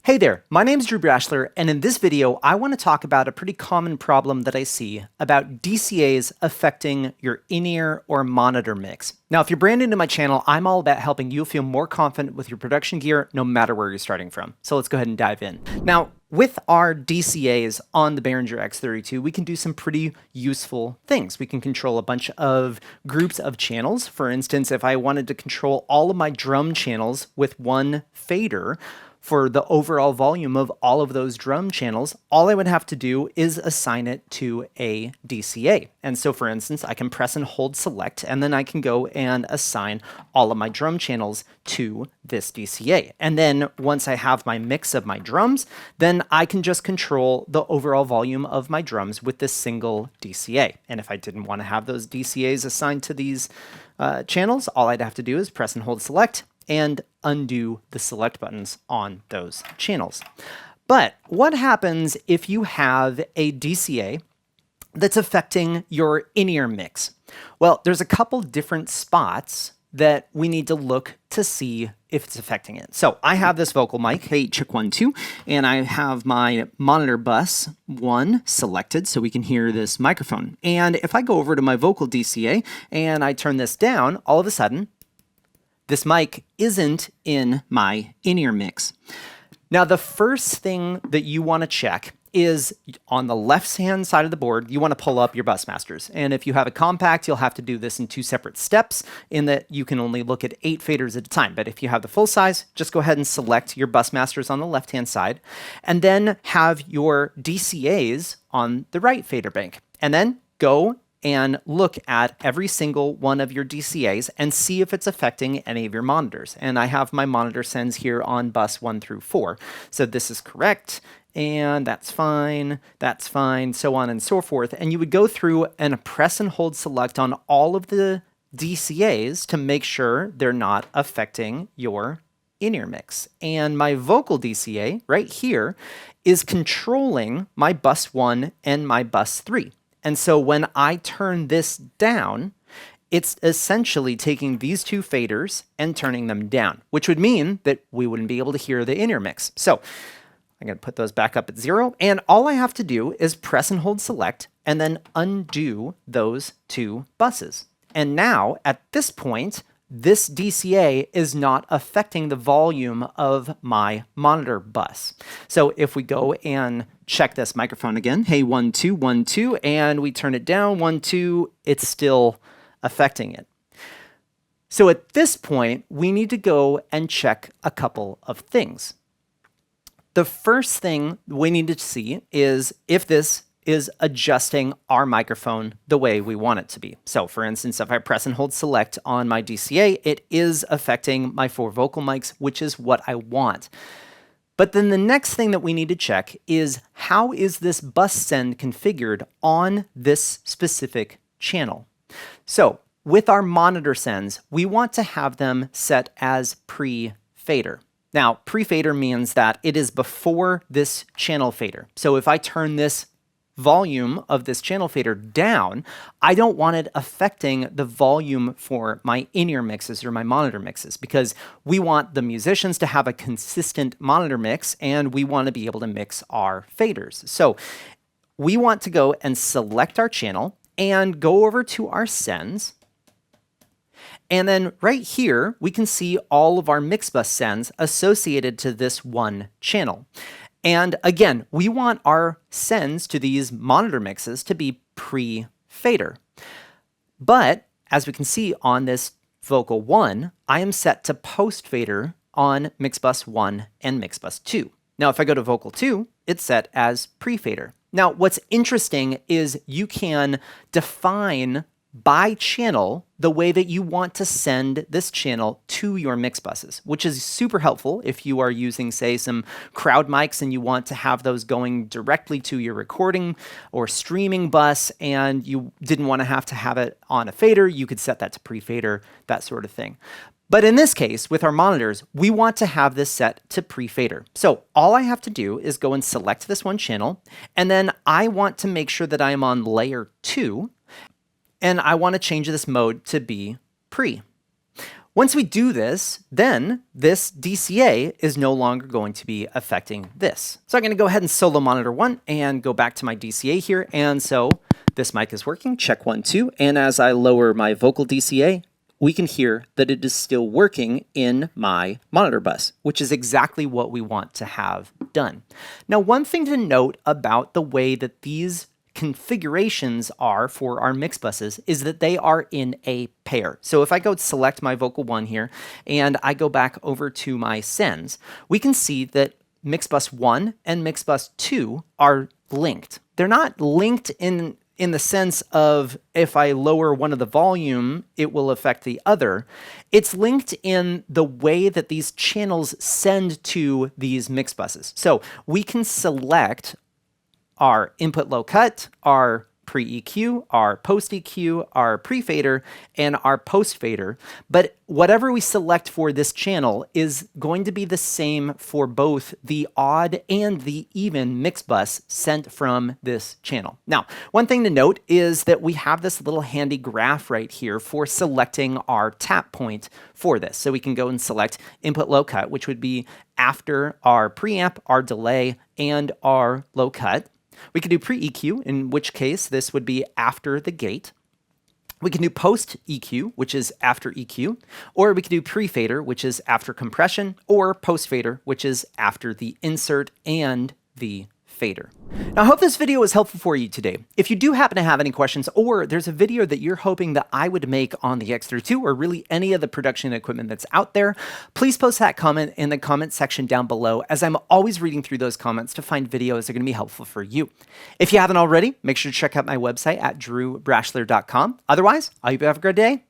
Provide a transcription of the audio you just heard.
Hey there, my name is Drew Brashler, and in this video, I want to talk about a pretty common problem that I see about DCAs affecting your in-ear or monitor mix. Now, if you're brand new to my channel, I'm all about helping you feel more confident with your production gear, no matter where you're starting from. So let's go ahead and dive in. Now, with our DCAs on the Behringer X32, we can do some pretty useful things. We can control a bunch of groups of channels. For instance, if I wanted to control all of my drum channels with one fader, for the overall volume of all of those drum channels, all I would have to do is assign it to a DCA. And so for instance, I can press and hold select, and then I can go and assign all of my drum channels to this DCA. And then once I have my mix of my drums, then I can just control the overall volume of my drums with this single DCA. And if I didn't want to have those DCAs assigned to these channels, all I'd have to do is press and hold select and undo the select buttons on those channels. But what happens if you have a DCA that's affecting your in-ear mix? Well, there's a couple different spots that we need to look to see if it's affecting it. So I have this vocal mic, hey, check 1, 2, and I have my monitor bus 1 selected so we can hear this microphone. And if I go over to my vocal DCA and I turn this down, all of a sudden, this mic isn't in my in-ear mix. Now, the first thing that you want to check is on the left-hand side of the board, you want to pull up your bus masters. And if you have a compact, you'll have to do this in 2 separate steps in that you can only look at 8 faders at a time. But if you have the full size, just go ahead and select your bus masters on the left-hand side, and then have your DCAs on the right fader bank. And then go and look at every single one of your DCAs and see if it's affecting any of your monitors. And I have my monitor sends here on bus 1 through 4. So this is correct, and that's fine, so on and so forth. And you would go through and press and hold select on all of the DCAs to make sure they're not affecting your in-ear mix. And my vocal DCA right here is controlling my bus 1 and my bus 3. And so when I turn this down, it's essentially taking these 2 faders and turning them down, which would mean that we wouldn't be able to hear the in-ear mix. So I'm going to put those back up at 0, and all I have to do is press and hold select and then undo those 2 buses. And now, at this point, this DCA is not affecting the volume of my monitor bus. So if we go and check this microphone again, hey, 1, 2, 1, 2, and we turn it down, 1, 2, it's still affecting it. So at this point, we need to go and check a couple of things. The first thing we need to see is if this is adjusting our microphone the way we want it to be. So for instance, if I press and hold select on my DCA, it is affecting my 4 vocal mics, which is what I want. But then the next thing that we need to check is how is this bus send configured on this specific channel? So with our monitor sends, we want to have them set as pre-fader. Now, pre-fader means that it is before this channel fader. So if I turn this volume of this channel fader down, I don't want it affecting the volume for my in-ear mixes or my monitor mixes, because we want the musicians to have a consistent monitor mix and we want to be able to mix our faders. So we want to go and select our channel and go over to our sends. And then right here, we can see all of our mix bus sends associated to this one channel. And again, we want our sends to these monitor mixes to be pre-fader. But as we can see on this vocal 1, I am set to post-fader on mix bus 1 and mix bus 2. Now, if I go to vocal 2, it's set as pre-fader. Now, what's interesting is you can define by channel the way that you want to send this channel to your mix buses, which is super helpful if you are using, say, some crowd mics and you want to have those going directly to your recording or streaming bus and you didn't want to have it on a fader. You could set that to pre-fader, that sort of thing. But in this case, with our monitors, we want to have this set to pre-fader. So all I have to do is go and select this one channel, and then I want to make sure that I am on layer 2, and I want to change this mode to be pre. Once we do this, then this DCA is no longer going to be affecting this. So I'm going to go ahead and solo monitor 1 and go back to my DCA here. And so this mic is working, check 1, 2. And as I lower my vocal DCA, we can hear that it is still working in my monitor bus, which is exactly what we want to have done. Now, one thing to note about the way that these configurations are for our mix buses is that they are in a pair. So if I go select my vocal 1 here and I go back over to my sends, we can see that mix bus 1 and mix bus 2 are linked. They're not linked in the sense of if I lower one of the volume, it will affect the other. It's linked in the way that these channels send to these mix buses. So we can select our input low cut, our pre-EQ, our post-EQ, our pre-fader, and our post-fader. But whatever we select for this channel is going to be the same for both the odd and the even mix bus sent from this channel. Now, one thing to note is that we have this little handy graph right here for selecting our tap point for this. So we can go and select input low cut, which would be after our preamp, our delay, and our low cut. We can do pre-EQ, in which case this would be after the gate. We can do post-EQ, which is after EQ, or we can do pre-fader, which is after compression, or post-fader, which is after the insert and the fader. Now, I hope this video was helpful for you today. If you do happen to have any questions, or there's a video that you're hoping that I would make on the X32 or really any of the production equipment that's out there, please post that comment in the comment section down below, as I'm always reading through those comments to find videos that are going to be helpful for you. If you haven't already, make sure to check out my website at drewbrashler.com. Otherwise, I hope you have a great day.